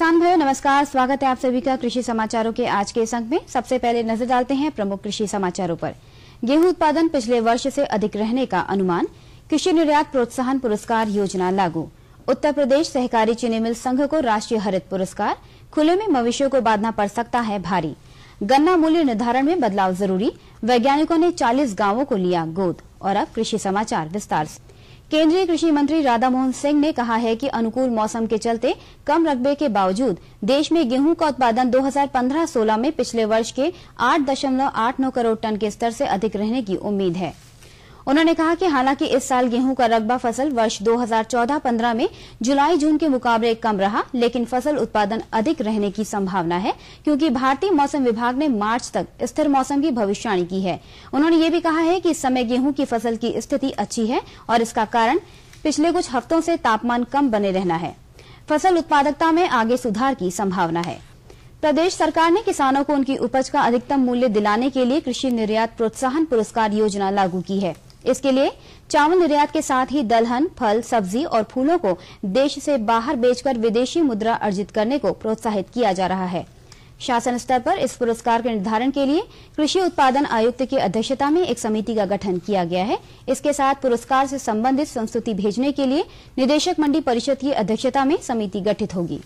किसान भाइयों नमस्कार, स्वागत है आप सभी का कृषि समाचारों के आज के इस अंक में। सबसे पहले नजर डालते हैं प्रमुख कृषि समाचारों पर। गेहूं उत्पादन पिछले वर्ष से अधिक रहने का अनुमान, कृषि निर्यात प्रोत्साहन पुरस्कार योजना लागू, उत्तर प्रदेश सहकारी चीनी मिल संघ को राष्ट्रीय हरित पुरस्कार, खुले में मवेशियों को बांधना पड़ सकता है भारी, गन्ना मूल्य निर्धारण में बदलाव जरूरी, वैज्ञानिकों ने 40 गांवों को लिया गोद। और अब कृषि समाचार विस्तार से। केंद्रीय कृषि मंत्री राधा मोहन सिंह ने कहा है कि अनुकूल मौसम के चलते कम रकबे के बावजूद देश में गेहूं का उत्पादन 2015-16 में पिछले वर्ष के 8.89 करोड़ टन के स्तर से अधिक रहने की उम्मीद है। उन्होंने कहा कि हालांकि इस साल गेहूं का रकबा फसल वर्ष 2014-15 में जुलाई-जून के मुकाबले कम रहा, लेकिन फसल उत्पादन अधिक रहने की संभावना है क्योंकि भारतीय मौसम विभाग ने मार्च तक स्थिर मौसम की भविष्यवाणी की है। उन्होंने ये भी कहा है कि इस समय गेहूं की फसल की स्थिति अच्छी है और इसका कारण पिछले कुछ हफ्तों से तापमान कम बने रहना है। फसल उत्पादकता में आगे सुधार की संभावना है। प्रदेश सरकार ने किसानों को उनकी उपज का अधिकतम मूल्य दिलाने के लिए कृषि निर्यात प्रोत्साहन पुरस्कार योजना लागू की है। इसके लिए चावल निर्यात के साथ ही दलहन, फल, सब्जी और फूलों को देश से बाहर बेचकर विदेशी मुद्रा अर्जित करने को प्रोत्साहित किया जा रहा है। शासन स्तर पर इस पुरस्कार के निर्धारण के लिए कृषि उत्पादन आयुक्त की अध्यक्षता में एक समिति का गठन किया गया है। इसके साथ पुरस्कार से संबंधित संस्तुति भेजने के लिए निदेशक मंडी परिषद की अध्यक्षता में समिति गठित होगी।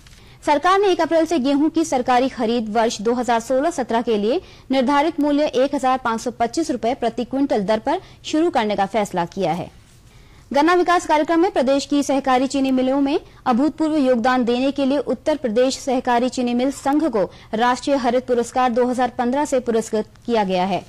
सरकार ने 1 अप्रैल से गेहूं की सरकारी खरीद वर्ष 2016-17 के लिए निर्धारित मूल्य 1,525 रुपए प्रति क्विंटल दर पर शुरू करने का फैसला किया है। गन्ना विकास कार्यक्रम में प्रदेश की सहकारी चीनी मिलों में अभूतपूर्व योगदान देने के लिए उत्तर प्रदेश सहकारी चीनी मिल संघ को राष्ट्रीय हरित पुरस्कार 2015 से पुरस्कृत किया गया है।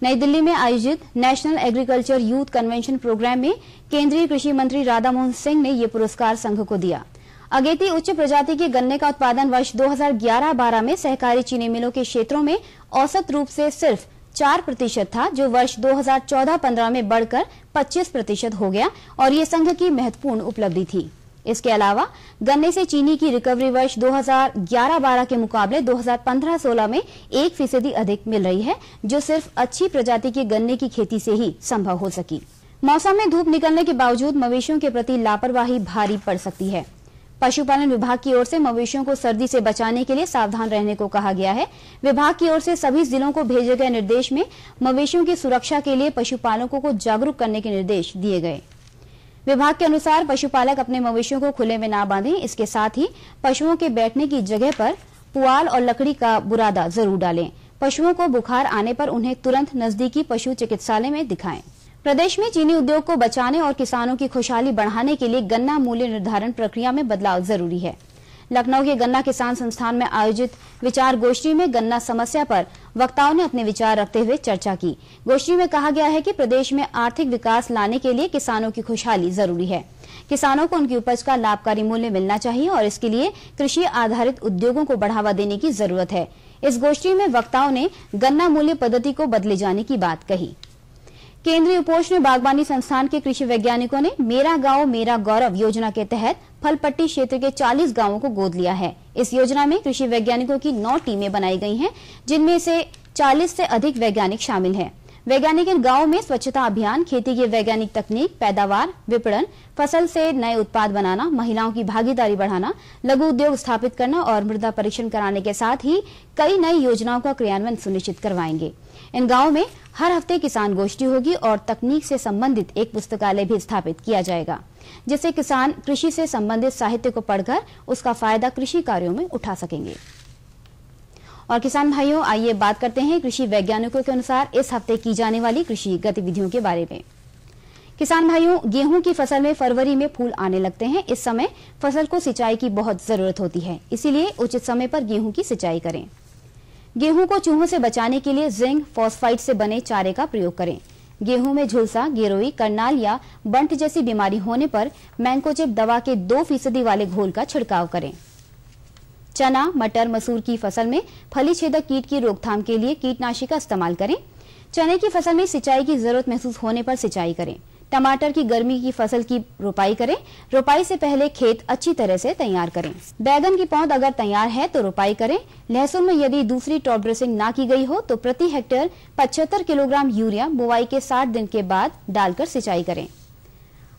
नई दिल्ली में आयोजित national agriculture youth convention programme में केंद्रीय कृषि मंत्री राधा मोहन सिंह ने ये पुरस्कार संघ को दिया। अगेती उच्च प्रजाति के गन्ने का उत्पादन वर्ष 2011-12 में सहकारी चीनी मिलों के क्षेत्रों में औसत रूप से सिर्फ 4% था, जो वर्ष 2014-15 में बढ़कर 25% हो गया और ये संघ की महत्वपूर्ण उपलब्धि थी। इसके अलावा गन्ने से चीनी की रिकवरी वर्ष 2011-12 के मुकाबले 2015-16 में 1% अधिक मिल रही है, जो सिर्फ अच्छी प्रजाति के गन्ने की खेती से ही संभव हो सकी। मौसम में धूप निकलने के बावजूद मवेशियों के प्रति लापरवाही भारी पड़ सकती है। पशुपालन विभाग की ओर से मवेशियों को सर्दी से बचाने के लिए सावधान रहने को कहा गया है। विभाग की ओर से सभी जिलों को भेजे गए निर्देश में मवेशियों की सुरक्षा के लिए पशुपालकों को जागरूक करने के निर्देश दिए गए। विभाग के अनुसार पशुपालक अपने मवेशियों को खुले में न बांधें। इसके साथ ही पशुओं के बैठने की जगह पर पुआल और लकड़ी का बुरादा जरूर डालें। पशुओं को बुखार आने पर उन्हें तुरंत नजदीकी पशु चिकित्सालय में दिखाएं। प्रदेश में चीनी उद्योग को बचाने और किसानों की खुशहाली बढ़ाने के लिए गन्ना मूल्य निर्धारण प्रक्रिया में बदलाव जरूरी है। लखनऊ के गन्ना किसान संस्थान में आयोजित विचार गोष्ठी में गन्ना समस्या पर वक्ताओं ने अपने विचार रखते हुए चर्चा की। गोष्ठी में कहा गया है कि प्रदेश में आर्थिक विकास लाने के लिए किसानों की खुशहाली जरूरी है। किसानों को उनकी उपज का लाभकारी मूल्य मिलना चाहिए और इसके लिए कृषि आधारित उद्योगों को बढ़ावा देने की जरूरत है। इस गोष्ठी में वक्ताओं ने गन्ना मूल्य पद्धति को बदले जाने की बात कही। केंद्रीय उपोष्ण बागवानी संस्थान के कृषि वैज्ञानिकों ने मेरा गांव मेरा गौरव योजना के तहत फलपट्टी क्षेत्र के 40 गांवों को गोद लिया है। इस योजना में कृषि वैज्ञानिकों की 9 टीमें बनाई गई हैं, जिनमें से 40 से अधिक वैज्ञानिक शामिल हैं। वैज्ञानिक इन गांवों में स्वच्छता अभियान, खेती की वैज्ञानिक तकनीक, पैदावार, विपणन, फसल से नए उत्पाद बनाना, महिलाओं की भागीदारी बढ़ाना, लघु उद्योग स्थापित करना और मृदा परीक्षण कराने के साथ ही कई नई योजनाओं का क्रियान्वयन सुनिश्चित करवाएंगे। इन गांवों में हर हफ्ते किसान गोष्ठी होगी और तकनीक से संबंधित एक पुस्तकालय भी स्थापित किया जाएगा, जिससे किसान कृषि से संबंधित साहित्य को पढ़कर उसका फायदा कृषि कार्यों में उठा सकेंगे। और किसान भाइयों, आइए बात करते हैं कृषि वैज्ञानिकों के अनुसार इस हफ्ते की जाने वाली कृषि गतिविधियों के बारे में। किसान भाइयों, गेहूं की फसल में फरवरी में फूल आने लगते हैं। इस समय फसल को सिंचाई की बहुत जरूरत होती है, इसीलिए उचित समय पर गेहूं की सिंचाई करें। गेहूं को चूहों से बचाने के लिए जिंक फॉस्फाइड से बने चारे का प्रयोग करें। गेहूं में झुलसा, गिरोई, करनाल या बंट जैसी बीमारी होने पर मैंकोजेब दवा के 2% वाले घोल का छिड़काव करें। चना, मटर, मसूर की फसल में फली छेदक कीट की रोकथाम के लिए कीटनाशी का इस्तेमाल करें। चने की फसल में सिंचाई की जरूरत महसूस होने पर सिंचाई करें। टमाटर की गर्मी की फसल की रोपाई करें। रोपाई से पहले खेत अच्छी तरह से तैयार करें। बैगन की पौध अगर तैयार है तो रोपाई करें। लहसुन में यदि दूसरी टॉप ड्रेसिंग ना की गई हो तो प्रति हेक्टेयर 75 किलोग्राम यूरिया बुवाई के 60 दिन के बाद डालकर सिंचाई करें।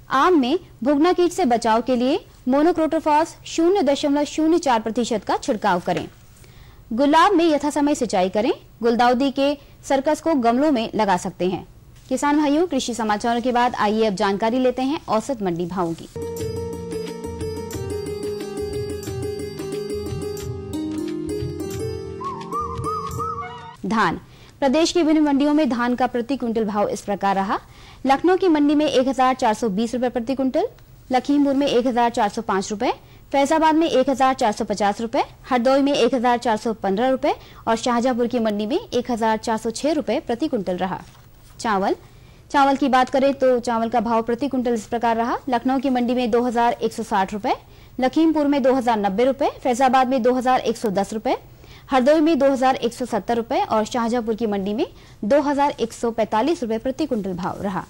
आम में भुगना कीट से बचाव के लिए मोनोक्रोटोफॉस 0.04% का छिड़काव करें। गुलाब में यथासमय सिंचाई करें। गुलदाउदी के सर्कस को गमलों में लगा सकते हैं। किसान भाइयों, कृषि समाचारों के बाद आइए अब जानकारी लेते हैं औसत मंडी भावों की। धान। प्रदेश की विभिन्न मंडियों में धान का प्रति क्विंटल भाव इस प्रकार रहा। लखनऊ की मंडी में 1420 रुपए प्रति क्विंटल, लखीमपुर में 1405 रुपए, फैजाबाद में 1450 रुपए, हरदोई में 1415 रुपए और शाहजहांपुर की मंडी में 1406 रुपए प्रति क्विंटल रहा। चावल की बात करें तो चावल का भाव प्रति क्विंटल इस प्रकार रहा। लखनऊ की मंडी में 2160 रुपए, लखीमपुर में 2090 रुपए, फैजाबाद में 2110 रुपए, हरदोई में 2170 रुपए और शाहजहांपुर की मंडी में 2145 रुपए प्रति क्विंटल भाव रहा।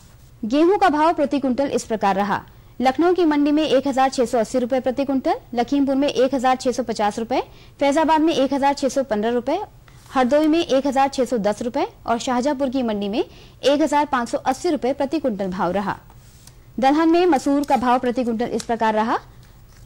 गेहूं का भाव प्रति क्विंटल इस प्रकार रहा। लखनऊ की मंडी में 1680 रुपए प्रति क्विंटल, लखीमपुर में 1650 रुपए, फैजाबाद में 1615 रुपए, हरदोई में 1610 रुपए और शाहजहांपुर की मंडी में 1580 रुपए प्रति क्विंटल भाव रहा। दलहन में मसूर का भाव प्रति क्विंटल इस प्रकार रहा।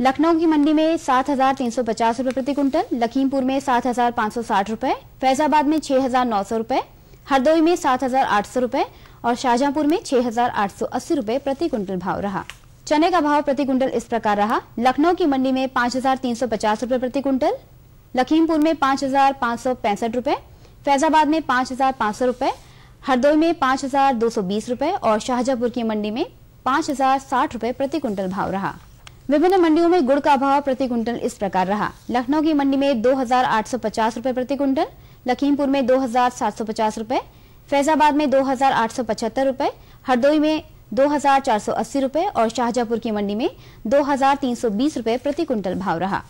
लखनऊ की मंडी में 7350 रुपए प्रति क्विंटल, लखीमपुर में 7560 रुपए, फैजाबाद में 6900 रुपए, हरदोई में 7800 रुपए और शाहजहांपुर में 6880 रुपए प्रति क्विंटल भाव रहा। चने का भाव प्रति क्विंटल इस प्रकार रहा। लखनऊ की मंडी में 5350 रुपए प्रति क्विंटल, लखीमपुर में 5565 रुपए, फैजाबाद में 5500 रुपए, हरदोई में 5220 रुपए और शाहजहांपुर की मंडी में 5060 रुपए प्रति क्विंटल भाव रहा। विभिन्न मंडियों में गुड़ का भाव प्रति क्विंटल इस प्रकार रहा। लखनऊ की मंडी में 2850 रुपए प्रति क्विंटल, लखीमपुर में 2750 रुपए, फैजाबाद में 2875 रुपए, हरदोई में 2480 रुपए और शाहजहांपुर की मंडी में 2320 रुपए प्रति क्विंटल भाव रहा।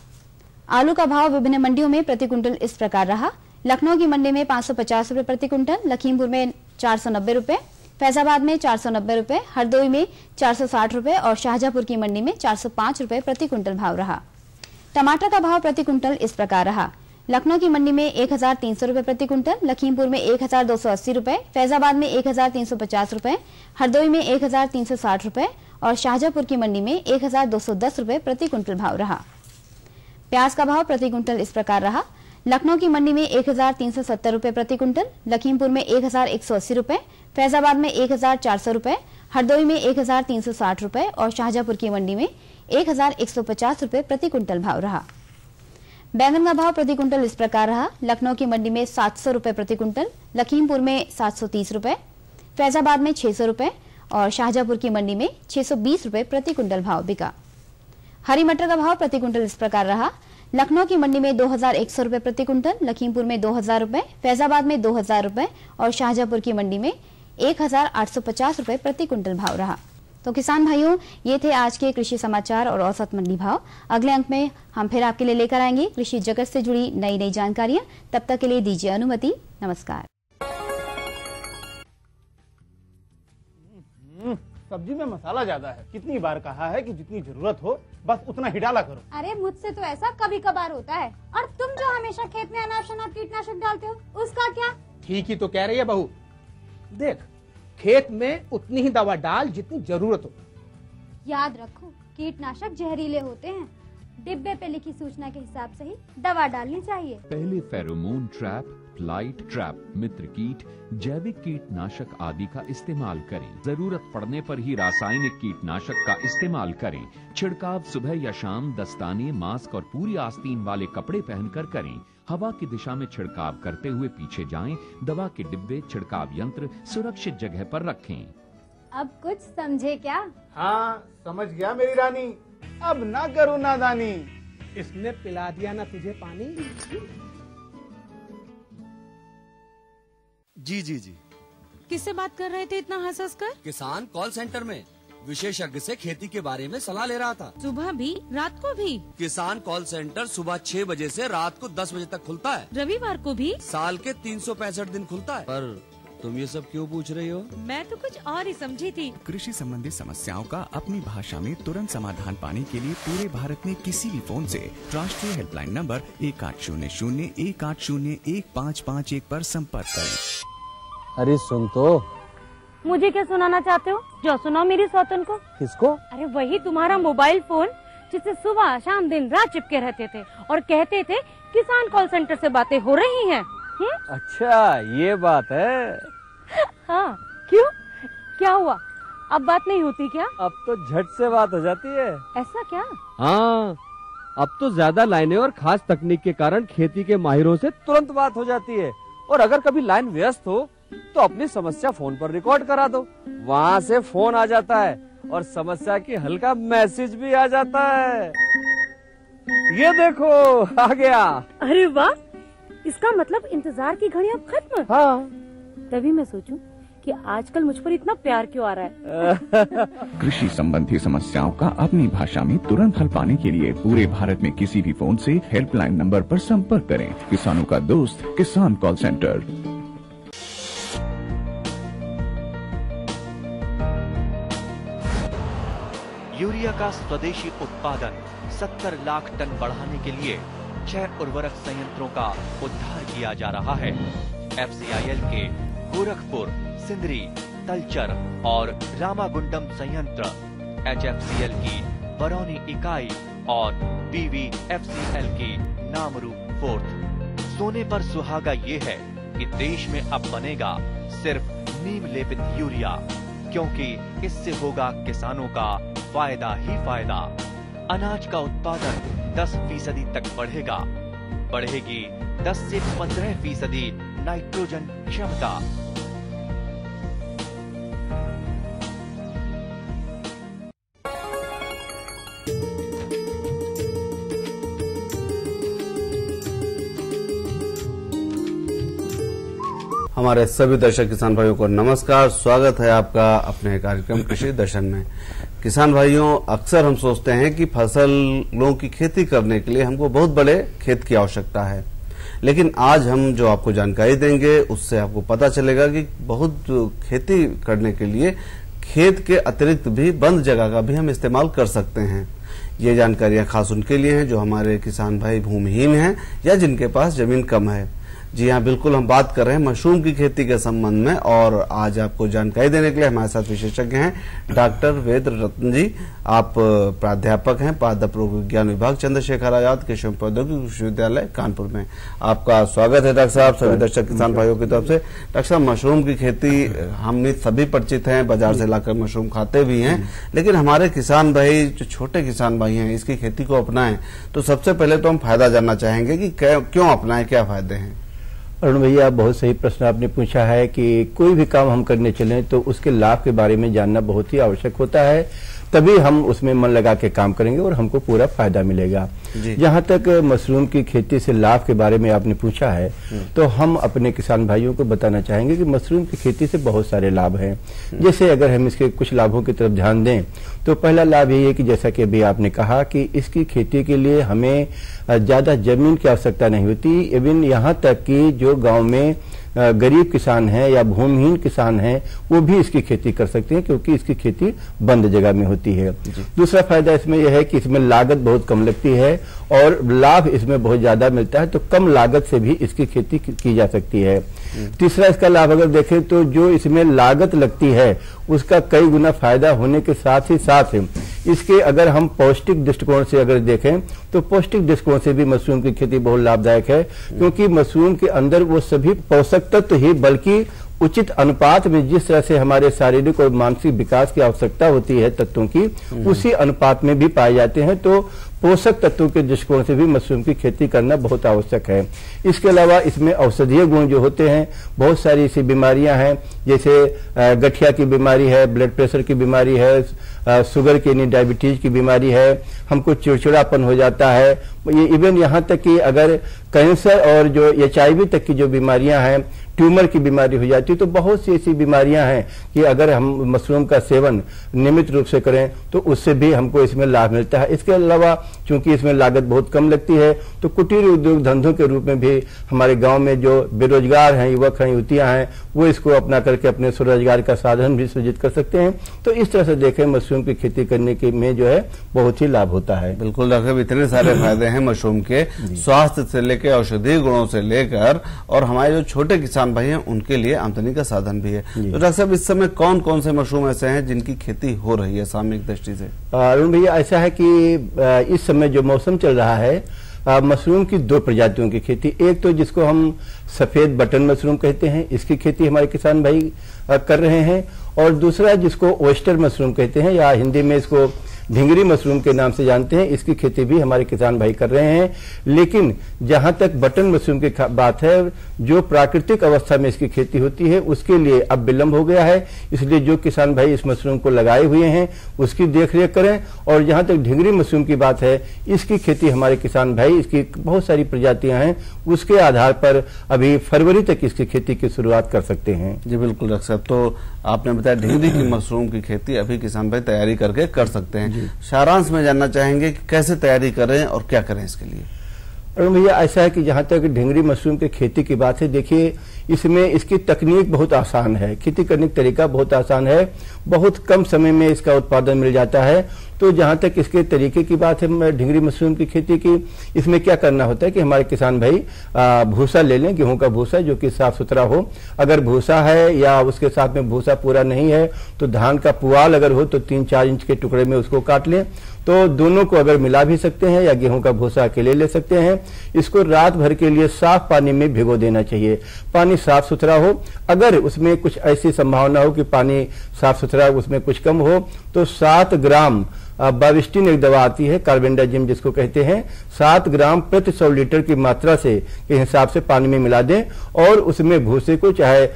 आलू का भाव विभिन्न मंडियों में प्रति क्विंटल इस प्रकार रहा। लखनऊ की मंडी में 550 रुपए प्रति क्विंटल, लखीमपुर में 490 रुपए, फैजाबाद में 490 रुपए, हरदोई में 460 रुपए और शाहजहांपुर की मंडी में 405 रुपए प्रति क्विंटल भाव रहा। टमाटर का भाव प्रति क्विंटल इस प्रकार रहा। लखनऊ की मंडी में 1300 रुपए प्रति क्विंटल, लखीमपुर में 1280 रुपए, फैजाबाद में 1350 रुपए, हरदोई में 1360 रुपए और शाहजहांपुर की मंडी में 1210 रुपए प्रति क्विंटल भाव रहा। प्याज का भाव प्रति क्विंटल इस प्रकार रहा। लखनऊ की मंडी में 1370 रुपए प्रति क्विंटल, लखीमपुर में 1180 रुपए, फैजाबाद में 1400 रुपए, हरदोई में 1360 रुपए और शाहजहांपुर की मंडी में 1150 रुपए प्रति क्विंटल भाव रहा। बैंगन का भाव प्रति क्विंटल इस प्रकार रहा। लखनऊ की मंडी में 700 रुपए प्रति क्विंटल, लखीमपुर में 730 रुपए, फैजाबाद में 600 रुपए और शाहजहांपुर की मंडी में 620 रुपए प्रति क्विंटल भाव बिका। हरी मटर का भाव प्रति क्विंटल इस प्रकार रहा। लखनऊ की मंडी में 2100 रुपए प्रति क्विंटल, लखीमपुर में 2000 रुपए, फैजाबाद में 2000 रुपए और शाहजहांपुर की मंडी में 1850 रुपए प्रति क्विंटल भाव रहा। तो किसान भाइयों, ये थे आज के कृषि समाचार और औसत मंडी भाव। अगले अंक में हम फिर आपके लिए लेकर आएंगे कृषि जगत से जुड़ी नई नई जानकारियां। तब तक के लिए दीजिए अनुमति। नमस्कार। सब्जी में मसाला ज्यादा है। कितनी बार कहा है कि जितनी जरूरत हो बस उतना ही डाला करो। अरे मुझसे तो ऐसा कभी कभार होता है। और तुम जो हमेशा खेत में अनाप शनाप कीटनाशक डालते हो, उसका क्या? ठीक ही तो कह रही है बहू। देख, खेत में उतनी ही दवा डाल जितनी जरूरत हो। याद रखो, कीटनाशक जहरीले होते हैं। डिब्बे पे लिखी सूचना के हिसाब से ही दवा डालनी चाहिए। पहले फेरोमोन ट्रैप, फ्लाइट ट्रैप, मित्र कीट, जैविक कीटनाशक आदि का इस्तेमाल करें। जरूरत पड़ने पर ही रासायनिक कीटनाशक का इस्तेमाल करें। छिड़काव सुबह या शाम दस्ताने, मास्क और पूरी आस्तीन वाले कपड़े पहनकर करें। हवा की दिशा में छिड़काव करते हुए पीछे जाएं। दवा के डिब्बे, छिड़काव यंत्र सुरक्षित जगह पर रखें। अब कुछ समझे क्या? हाँ, समझ गया मेरी रानी। अब ना करो नादानी। इसने पिला दिया ना तुझे पानी। जी जी जी। किससे बात कर रहे थे इतना हंस हंस कर? किसान कॉल सेंटर में विशेषज्ञ से खेती के बारे में सलाह ले रहा था। सुबह भी, रात को भी? किसान कॉल सेंटर सुबह 6 बजे से रात को 10 बजे तक खुलता है। रविवार को भी? साल के 365 दिन खुलता है। पर तुम ये सब क्यों पूछ रही हो? मैं तो कुछ और ही समझी थी। कृषि संबंधी समस्याओं का अपनी भाषा में तुरंत समाधान पाने के लिए पूरे भारत में किसी भी फोन से राष्ट्रीय हेल्पलाइन नंबर 1800-1801-551 पर संपर्क करें। अरे सुन तो। मुझे क्या सुनाना चाहते हो? जो सुनाओ मेरी सौतन को। किसको? अरे वही तुम्हारा मोबाइल फोन जिससे सुबह शाम दिन रात चिपके रहते थे और कहते थे किसान कॉल सेंटर से बातें हो रही हैं। अच्छा, ये बात है। हाँ, क्यों, क्या हुआ? अब बात नहीं होती क्या? अब तो झट से बात हो जाती है। ऐसा क्या? हाँ, अब तो ज्यादा लाइनें और खास तकनीक के कारण खेती के माहिरों से तुरंत बात हो जाती है। और अगर कभी लाइन व्यस्त हो तो अपनी समस्या फोन पर रिकॉर्ड करा दो, वहाँ से फोन आ जाता है और समस्या की हल का मैसेज भी आ जाता है। ये देखो, आ गया। अरे वाह, इसका मतलब इंतजार की घड़ी अब खत्म। हाँ, तभी मैं सोचूं कि आजकल मुझ पर इतना प्यार क्यों आ रहा है। कृषि संबंधी समस्याओं का अपनी भाषा में तुरंत हल पाने के लिए पूरे भारत में किसी भी फोन से हेल्पलाइन नंबर पर संपर्क करें। किसानों का दोस्त किसान कॉल सेंटर। यूरिया का स्वदेशी उत्पादन 70 लाख टन बढ़ाने के लिए 6 उर्वरक संयंत्रों का उद्धार किया जा रहा है। FCIL के गोरखपुर, सिंदरी, तलचर और रामागुंडम संयंत्र, HFCL की बरौनी इकाई और PVFCL की नामरू फोर्थ। सोने पर सुहागा ये है कि देश में अब बनेगा सिर्फ नीम लेपित यूरिया, क्योंकि इससे होगा किसानों का फायदा ही फायदा। अनाज का उत्पादन 10% तक बढ़ेगा। बढ़ेगी 10 से 15% नाइट्रोजन क्षमता। हमारे सभी दर्शक किसान भाइयों को नमस्कार। स्वागत है आपका अपने कार्यक्रम कृषि दर्शन में। किसान भाइयों, अक्सर हम सोचते हैं कि फसलों की खेती करने के लिए हमको बहुत बड़े खेत की आवश्यकता है, लेकिन आज हम जो आपको जानकारी देंगे उससे आपको पता चलेगा कि बहुत खेती करने के लिए खेत के अतिरिक्त भी बंद जगह का भी हम इस्तेमाल कर सकते हैं। ये जानकारियां खास उनके लिए हैं जो हमारे किसान भाई भूमिहीन हैं या जिनके पास जमीन कम है। जी हाँ, बिल्कुल, हम बात कर रहे हैं मशरूम की खेती के संबंध में और आज आपको जानकारी देने के लिए हमारे साथ विशेषज्ञ हैं डॉक्टर वेद रत्न जी। आप प्राध्यापक हैं पादप रोग विज्ञान विभाग, चंद्रशेखर आजाद कृषि प्रौद्योगिकी विश्वविद्यालय कानपुर में। आपका स्वागत है डॉक्टर साहब, सभी दर्शक किसान भाइयों की तरफ से। डॉक्टर साहब, मशरूम की खेती हम सभी परिचित हैं, बाजार से लाकर मशरूम खाते भी हैं, लेकिन हमारे किसान भाई जो छोटे किसान भाई हैं इसकी खेती को अपनाएं तो सबसे पहले तो हम फायदा जानना चाहेंगे कि क्यों अपनाएं, क्या फायदे हैं? अरुण भैया, बहुत सही प्रश्न आपने पूछा है कि कोई भी काम हम करने चलें तो उसके लाभ के बारे में जानना बहुत ही आवश्यक होता है, तभी हम उसमें मन लगा के काम करेंगे और हमको पूरा फायदा मिलेगा। जहाँ तक मशरूम की खेती से लाभ के बारे में आपने पूछा है तो हम अपने किसान भाइयों को बताना चाहेंगे कि मशरूम की खेती से बहुत सारे लाभ हैं। जैसे अगर हम इसके कुछ लाभों की तरफ ध्यान दें तो पहला लाभ ये है कि जैसा कि अभी आपने कहा कि इसकी खेती के लिए हमें ज्यादा जमीन की आवश्यकता नहीं होती। इवन यहाँ तक कि जो गाँव में गरीब किसान हैं या भूमिहीन किसान हैं वो भी इसकी खेती कर सकते हैं, क्योंकि इसकी खेती बंद जगह में होती है। दूसरा फायदा इसमें यह है कि इसमें लागत बहुत कम लगती है और लाभ इसमें बहुत ज्यादा मिलता है, तो कम लागत से भी इसकी खेती की जा सकती है। तीसरा इसका लाभ अगर देखें तो जो इसमें लागत लगती है उसका कई गुना फायदा होने के साथ ही साथ इसके अगर हम पौष्टिक दृष्टिकोण से अगर देखें तो पौष्टिक दृष्टिकोण से भी मशरूम की खेती बहुत लाभदायक है, क्योंकि मशरूम के अंदर वो सभी पोषक तत्व ही बल्कि उचित अनुपात में जिस तरह से हमारे शारीरिक और मानसिक विकास की आवश्यकता होती है तत्वों की, उसी अनुपात में भी पाए जाते हैं। तो पोषक तत्वों के दृष्टिकोण से भी मशरूम की खेती करना बहुत आवश्यक है। इसके अलावा इसमें औषधीय गुण जो होते हैं, बहुत सारी ऐसी बीमारियां हैं जैसे गठिया की बीमारी है, ब्लड प्रेशर की बीमारी है, शुगर की यानी डायबिटीज की बीमारी है, हमको चिड़चिड़ापन हो जाता है, ये इवन यहाँ तक कि अगर कैंसर और जो HIV तक की जो बीमारियां हैं, ट्यूमर की बीमारी हो जाती है, तो बहुत सी ऐसी बीमारियां हैं कि अगर हम मशरूम का सेवन नियमित रूप से करें तो उससे भी हमको इसमें लाभ मिलता है। इसके अलावा चूंकि इसमें लागत बहुत कम लगती है तो कुटीर उद्योग धंधों के रूप में भी हमारे गांव में जो बेरोजगार हैं, युवक हैं, युवतियां हैं, वो इसको अपना करके अपने स्वरोजगार का साधन भी सृजित कर सकते हैं। तो इस तरह से देखें मशरूम की खेती करने के में जो है बहुत ही लाभ होता है। बिल्कुल डॉक्टर, इतने सारे फायदे हैं मशरूम के, स्वास्थ्य से लेकर लेकर, औषधीय गुणों से लेकर, और हमारे जो छोटे किसान भाई हैं उनके लिए आमदनी का साधन भी है। तो डॉक्टर साहब, इस समय कौन कौन से मशरूम ऐसे हैं जिनकी खेती हो रही है सामयिक दृष्टि से? अरुण भैया, ऐसा है कि इस समय जो मौसम चल रहा है, मशरूम की दो प्रजातियों की खेती, एक तो जिसको हम सफेद बटन मशरूम कहते हैं, इसकी खेती हमारे किसान भाई कर रहे हैं, और दूसरा जिसको ओयस्टर मशरूम कहते हैं या हिंदी में इसको ढिंगरी मशरूम के नाम से जानते हैं, इसकी खेती भी हमारे किसान भाई कर रहे हैं। लेकिन जहां तक बटन मशरूम की बात है, जो प्राकृतिक अवस्था में इसकी खेती होती है उसके लिए अब विलंब हो गया है, इसलिए जो किसान भाई इस मशरूम को लगाए हुए हैं उसकी देखरेख करें। और जहां तक ढिंगरी मशरूम की बात है, इसकी खेती हमारे किसान भाई, इसकी बहुत सारी प्रजातियां हैं, उसके आधार पर अभी फरवरी तक इसकी खेती की शुरुआत कर सकते हैं। जी बिल्कुल डॉक्टर साहब, तो आपने बताया ढिंगरी की मशरूम की खेती अभी किसान भाई तैयारी करके कर सकते हैं। सारांश में जानना चाहेंगे कि कैसे तैयारी करें और क्या करें इसके लिए? अरुण भैया, ऐसा है कि जहां तक ढिंगरी मशरूम की खेती की बात है, देखिए इसमें इसकी तकनीक बहुत आसान है, खेती करने का तरीका बहुत आसान है, बहुत कम समय में इसका उत्पादन मिल जाता है। तो जहां तक इसके तरीके की बात है ढिंगरी मशरूम की खेती की, इसमें क्या करना होता है कि हमारे किसान भाई भूसा ले लें, गेहूं का भूसा जो कि साफ सुथरा हो। अगर भूसा है या उसके साथ में भूसा पूरा नहीं है तो धान का पुआल अगर हो तो 3-4 इंच के टुकड़े में उसको काट लें। तो दोनों को अगर मिला भी सकते हैं या गेहूं का भूसा अकेले ले सकते हैं। इसको रात भर के लिए साफ पानी में भिगो देना चाहिए, पानी साफ सुथरा हो। अगर उसमें कुछ ऐसी संभावना हो कि पानी साफ सुथरा उसमें कुछ कम हो तो 7 ग्राम बाविस्टिन एक दवा आती है, कार्बेंडाजिम जिसको कहते हैं, 7 ग्राम प्रति 100 लीटर की मात्रा से के हिसाब से पानी में मिला दें और उसमें भूसे को चाहे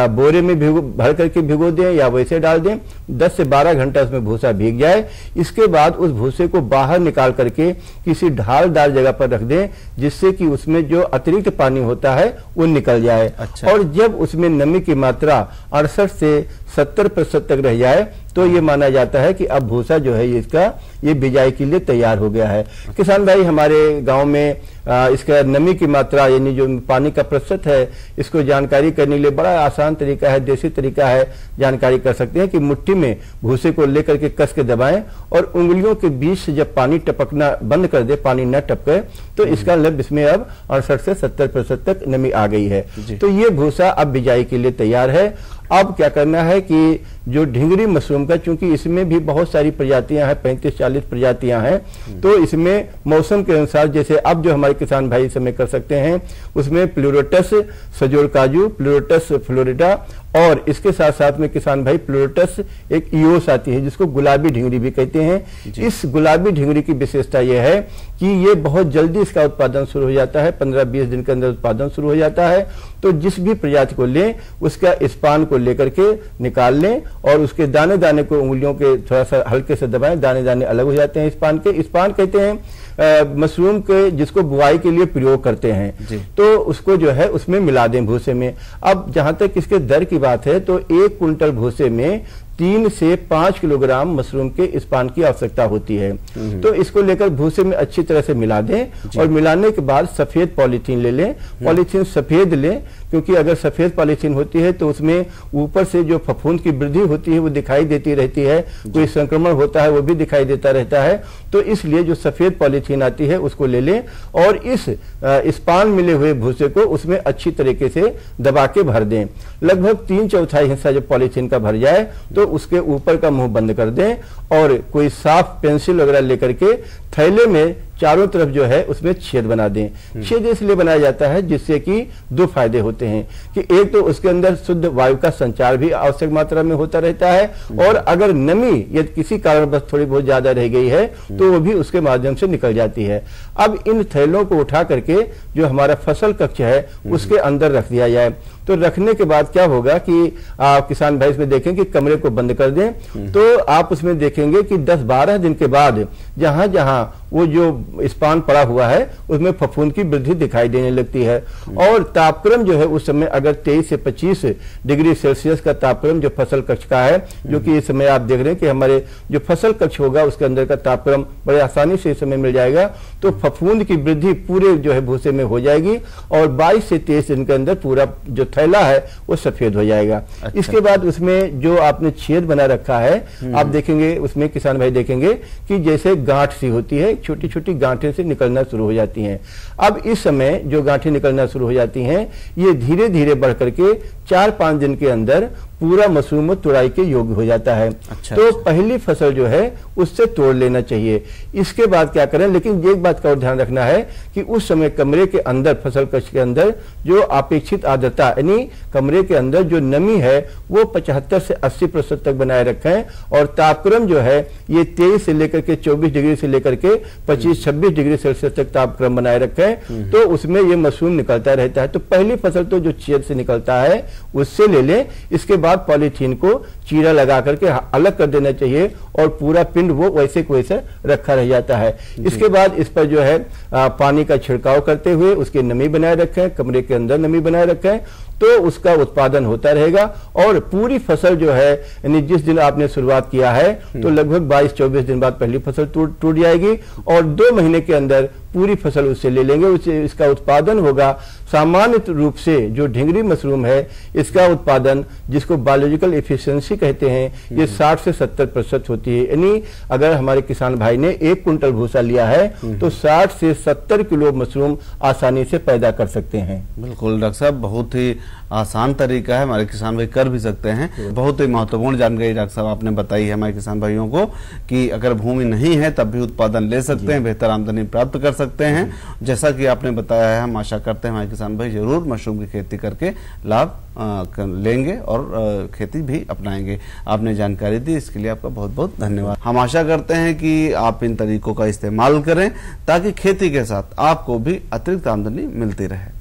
बोरे में भर करके भिगो दें या वैसे डाल दें। 10 से 12 घंटा उसमें भूसा भीग जाए। इसके बाद उस भूसे को बाहर निकाल करके किसी ढालदार जगह पर रख दें, जिससे कि उसमें जो अतिरिक्त पानी होता है वो निकल जाए। अच्छा। और जब उसमें नमी की मात्रा 68 से 70% तक रह जाए तो ये माना जाता है कि अब भूसा जो है इसका ये बिजाई के लिए तैयार हो गया है। किसान भाई हमारे गांव में इसका नमी की मात्रा यानी जो पानी का प्रतिशत है, इसको जानकारी करने के लिए बड़ा आसान तरीका है, देसी तरीका है, जानकारी कर सकते हैं कि मुट्ठी में भूसे को लेकर के कस के दबाएं और उंगलियों के बीच से जब पानी टपकना बंद कर दे, पानी न टपके, तो इसका मतलब इसमें अब 68 से 70% तक नमी आ गई है। तो ये भूसा अब बिजाई के लिए तैयार है। अब क्या करना है कि जो ढिंगरी मशरूम का, चूंकि इसमें भी बहुत सारी प्रजातियां हैं, 35-40 प्रजातियां हैं, तो इसमें मौसम के अनुसार जैसे अब जो हमारे किसान भाई समय कर सकते हैं उसमें प्लूरोटस सजोर काजू, प्लूरोटस फ्लोरिडा और इसके साथ साथ में किसान भाई प्लूरोटस एक इयोस आती है जिसको गुलाबी ढिंगरी भी कहते हैं। इस गुलाबी ढिंगरी की विशेषता यह है कि ये बहुत जल्दी इसका उत्पादन शुरू हो जाता है, 15-20 दिन के अंदर उत्पादन शुरू हो जाता है। तो जिस भी प्रजाति को लें उसका स्पान को लेकर के निकाल लें और उसके दाने दाने को उंगलियों के थोड़ा सा हल्के से दबाएं, दाने दाने अलग हो जाते हैं स्पान के। स्पान कहते हैं मशरूम के जिसको बुआई के लिए प्रयोग करते हैं, तो उसको जो है उसमें मिला दें भूसे में। अब जहां तक इसके दर की बात है तो 1 कुंटल भूसे में 3 से 5 किलोग्राम मशरूम के स्पान की आवश्यकता होती है। तो इसको लेकर भूसे में अच्छी तरह से मिला दें और मिलाने के बाद सफेद पॉलीथीन ले लें। पॉलीथीन सफेद लें क्योंकि अगर सफेद पॉलीथीन होती है तो उसमें ऊपर से जो फफूंद की वृद्धि होती है वो दिखाई देती रहती है, कोई संक्रमण होता है वो भी दिखाई देता रहता है। तो इसलिए जो सफेद पॉलीथीन आती है उसको ले लें और इस स्पान मिले हुए भूसे को उसमें अच्छी तरीके से दबा के भर दें। लगभग 3/4 हिस्सा जब पॉलीथीन का भर जाए तो उसके ऊपर का मुंह बंद कर दें और कोई साफ पेंसिल वगैरह लेकर के थैले में चारों तरफ जो है उसमें छेद बना दें। छेद इसलिए बनाया जाता है जिससे कि 2 फायदे होते हैं कि एक तो उसके अंदर शुद्ध वायु का संचार भी आवश्यक मात्रा में होता रहता है और अगर नमी यदि किसी कारणवश थोड़ी बहुत ज्यादा रह गई है तो वो भी उसके माध्यम से निकल जाती है। अब इन थैलों को उठा करके जो हमारा फसल कक्ष है उसके अंदर रख दिया जाए। तो रखने के बाद क्या होगा कि आप किसान भाई इसमें देखें कि कमरे को बंद कर दें तो आप उसमें देखेंगे कि 10-12 दिन के बाद जहां जहां वो जो स्पान पड़ा हुआ है उसमें फफूंद की वृद्धि दिखाई देने लगती है। और तापक्रम जो है उस समय अगर 23 से 25 डिग्री सेल्सियस का तापक्रम जो फसल कक्ष का है, जो कि इस समय आप देख रहे हैं कि हमारे जो फसल कक्ष होगा उसके अंदर का तापक्रम बड़े आसानी से इस समय मिल जाएगा, तो फफूंद की वृद्धि पूरे जो है भूसे में हो जाएगी और 22 से 23 दिन के अंदर पूरा जो थैला है वो सफेद हो जाएगा। अच्छा। इसके बाद उसमें जो आपने छेद बना रखा है आप देखेंगे उसमें किसान भाई देखेंगे कि जैसे गांठ सी होती है, छोटी छोटी गांठें से निकलना शुरू हो जाती हैं। अब इस समय जो गांठें निकलना शुरू हो जाती हैं, ये धीरे धीरे बढ़ करके 4-5 दिन के अंदर पूरा मशरूम तुड़ाई के योग्य हो जाता है। तो पहली फसल जो है उससे तोड़ लेना चाहिए। इसके बाद क्या करें, लेकिन एक बात का और ध्यान रखना है कि उस समय कमरे के अंदर, फसल कक्ष के अंदर जो अपेक्षित आर्द्रता यानी कमरे के अंदर जो नमी है वो 75 से 80% तक बनाए रखें, और तापक्रम जो है ये 23 से लेकर के 24 डिग्री से लेकर के 25-26 डिग्री सेल्सियस तक तापक्रम बनाए रखें, तो उसमें ये मशरूम निकलता रहता है। तो पहली फसल तो जो छेद से निकलता है उससे ले लें। इसके बाद पॉलीथीन को चीरा लगा करके अलग कर देना चाहिए और पूरा पिंड वो वैसे को वैसे रखा रह जाता है। इसके बाद इस पर जो है पानी का छिड़काव करते हुए उसकी नमी बनाए रखें, कमरे के अंदर नमी बनाए रखें, तो उसका उत्पादन होता रहेगा। और पूरी फसल जो है यानी जिस दिन आपने शुरुआत किया है तो लगभग 22-24 दिन बाद पहली फसल टूट जाएगी और 2 महीने के अंदर पूरी फसल उससे ले लेंगे। उससे इसका उत्पादन होगा सामान्य रूप से जो ढिंगरी मशरूम है इसका उत्पादन, जिसको बायोलॉजिकल एफिशिएंसी कहते हैं, ये 60 से 70% होती है। यानी अगर हमारे किसान भाई ने 1 कुंटल भूसा लिया है तो 60 से 70 किलो मशरूम आसानी से पैदा कर सकते हैं। बिल्कुल डॉक्टर साहब, बहुत ही आसान तरीका है, हमारे किसान भाई कर भी सकते हैं। बहुत ही महत्वपूर्ण जानकारी डॉक्टर साहब आपने बताई है हमारे किसान भाइयों को कि अगर भूमि नहीं है तब भी उत्पादन ले सकते हैं, बेहतर आमदनी प्राप्त कर सकते हैं। जैसा कि आपने बताया है, हम आशा करते हैं हमारे किसान भाई जरूर मशरूम की खेती करके लाभ लेंगे और खेती भी अपनाएंगे। आपने जानकारी दी, इसके लिए आपका बहुत बहुत धन्यवाद। हम आशा करते हैं कि आप इन तरीकों का इस्तेमाल करें ताकि खेती के साथ आपको भी अतिरिक्त आमदनी मिलती रहे।